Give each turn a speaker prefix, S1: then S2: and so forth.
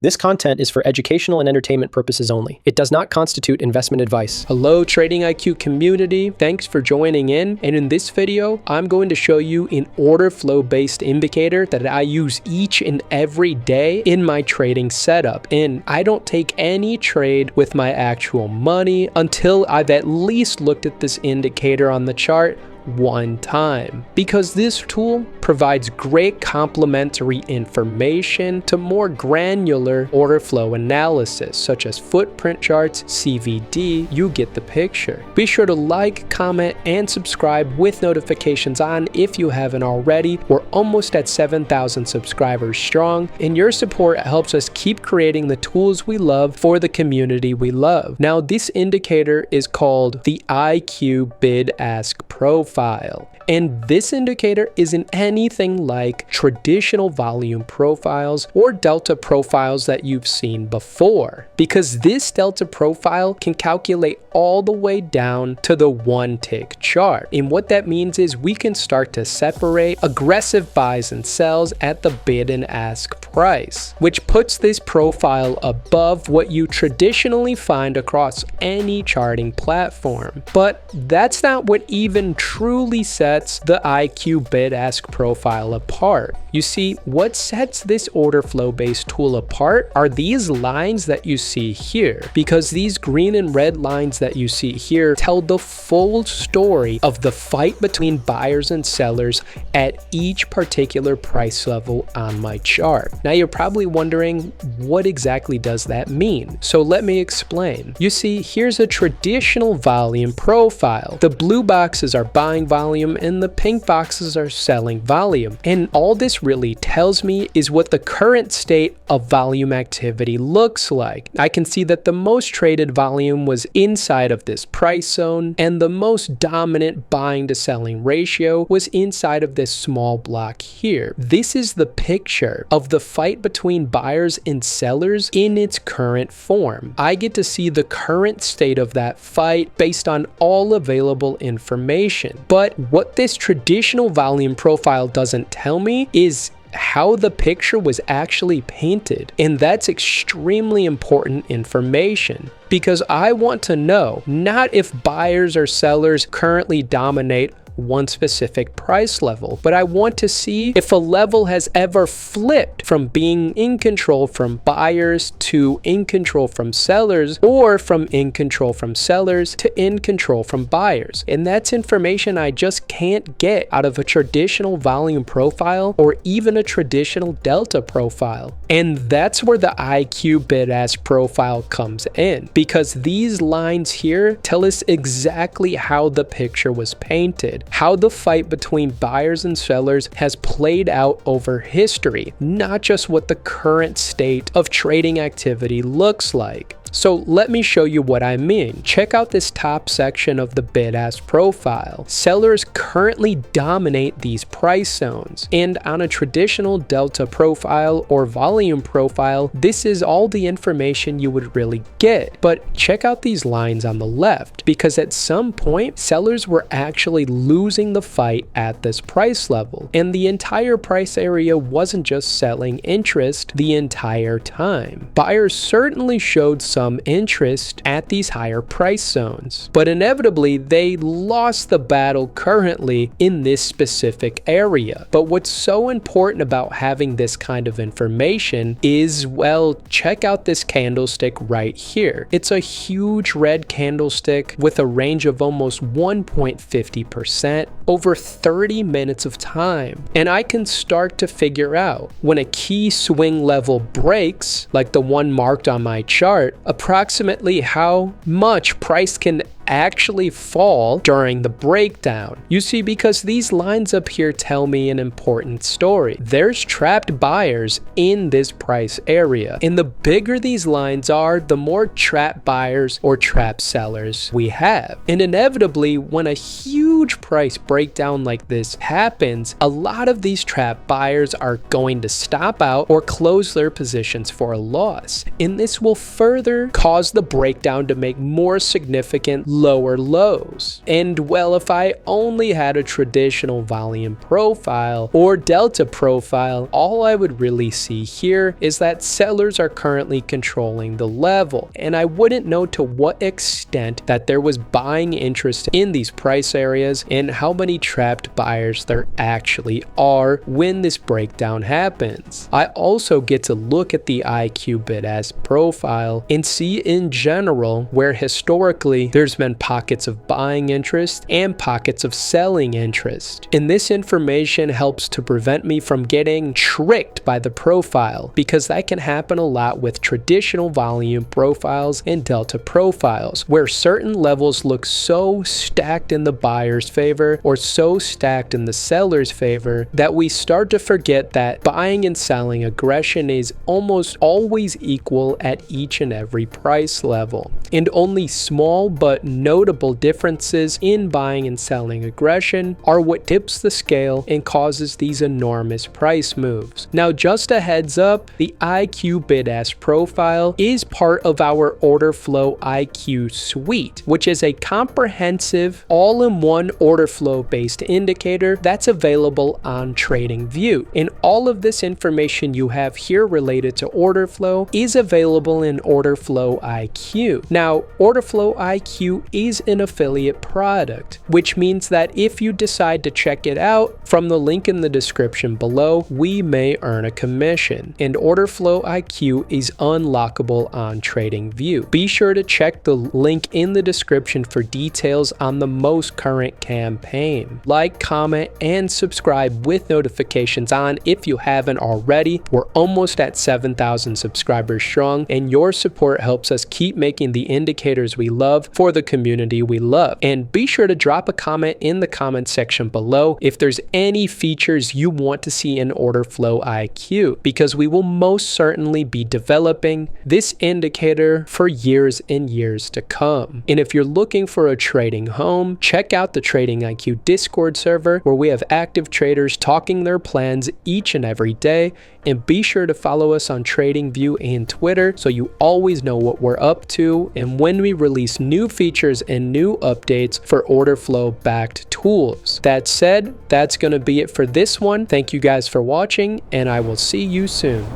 S1: This content is for educational and entertainment purposes only. It does not constitute investment advice.
S2: Hello Trading IQ community, thanks for joining in, and in this video I'm going to show you an order flow based indicator that I use each and every day in my trading setup, and I don't take any trade with my actual money until I've at least looked at this indicator on the chart one time, because this tool provides great complementary information to more granular order flow analysis such as footprint charts, CVD. You get the picture. Be sure to like, comment, and subscribe with notifications on if you haven't already. We're almost at 7,000 subscribers strong, and your support helps us keep creating the tools we love for the community we love. Now, this indicator is called the IQ Bid-Ask Profile. And this indicator isn't anything like traditional volume profiles or delta profiles that you've seen before, because this delta profile can calculate all the way down to the one tick chart. And what that means is we can start to separate aggressive buys and sells at the bid and ask price, which puts this profile above what you traditionally find across any charting platform. But that's not what even truly sets the IQ Bid-Ask Profile apart. You see, what sets this order flow based tool apart are these lines that you see here, because these green and red lines that you see here tell the full story of the fight between buyers and sellers at each particular price level on my chart. Now you're probably wondering, what exactly does that mean? So let me explain. You see, here's a traditional volume profile. The blue boxes are buying volume and the pink boxes are selling volume. And all this really tells me is what the current state of volume activity looks like. I can see that the most traded volume was inside of this price zone, and the most dominant buying to selling ratio was inside of this small block here. This is the picture of the fight between buyers and sellers in its current form. I get to see the current state of that fight based on all available information. But what this traditional volume profile doesn't tell me is how the picture was actually painted, and that's extremely important information, because I want to know not if buyers or sellers currently dominate one specific price level, but I want to see if a level has ever flipped from being in control from buyers to in control from sellers, or from in control from sellers to in control from buyers. And that's information I just can't get out of a traditional volume profile or even a traditional delta profile. And that's where the IQ Bid-Ask Profile comes in, because these lines here tell us exactly how the picture was painted, how the fight between buyers and sellers has played out over history, not just what the current state of trading activity looks like. So let me show you what I mean. Check out this top section of the bid-ask profile. Sellers currently dominate these price zones, and on a traditional delta profile or volume profile, this is all the information you would really get. But check out these lines on the left, because at some point sellers were actually losing the fight at this price level, and the entire price area wasn't just selling interest the entire time. Buyers certainly showed some interest at these higher price zones, but inevitably they lost the battle currently in this specific area. But what's so important about having this kind of information is, well, check out this candlestick right here. It's a huge red candlestick with a range of almost 1.50% over 30 minutes of time, and I can start to figure out when a key swing level breaks, like the one marked on my chart, approximately how much price can actually fall during the breakdown. You see, because these lines up here tell me an important story. There's trapped buyers in this price area, and the bigger these lines are, the more trapped buyers or trapped sellers we have. And inevitably, when a huge price breakdown like this happens, a lot of these trapped buyers are going to stop out or close their positions for a loss, and this will further cause the breakdown to make more significant lower lows. And well, if I only had a traditional volume profile or delta profile, all I would really see here is that sellers are currently controlling the level, and I wouldn't know to what extent that there was buying interest in these price areas and how many trapped buyers there actually are when this breakdown happens. I also get to look at the IQ bid-ask profile and see in general where historically there's been pockets of buying interest and pockets of selling interest. And this information helps to prevent me from getting tricked by the profile, because that can happen a lot with traditional volume profiles and delta profiles, where certain levels look so stacked in the buyer's favor or so stacked in the seller's favor that we start to forget that buying and selling aggression is almost always equal at each and every price level, and only small but notable differences in buying and selling aggression are what tips the scale and causes these enormous price moves. Now, just a heads up, the IQ bid-ask profile is part of our Orderflow IQ suite, which is a comprehensive all-in-one order flow based indicator that's available on TradingView. And all of this information you have here related to order flow is available in Orderflow IQ. Now, Orderflow IQ is an affiliate product, which means that if you decide to check it out from the link in the description below, we may earn a commission. And Orderflow IQ is unlockable on TradingView. Be sure to check the link in the description for details on the most current campaign. Like, comment, and subscribe with notifications on if you haven't already. We're almost at 7,000 subscribers strong, and your support helps us keep making the indicators we love for the community we love. And be sure to drop a comment in the comment section below if there's any features you want to see in Orderflow IQ, because we will most certainly be developing this indicator for years and years to come. And if you're looking for a trading home, check out the Trading IQ Discord server, where we have active traders talking their plans each and every day. And be sure to follow us on TradingView and Twitter so you always know what we're up to and when we release new features and new updates for order flow backed tools. That said, that's going to be it for this one. Thank you guys for watching, and I will see you soon.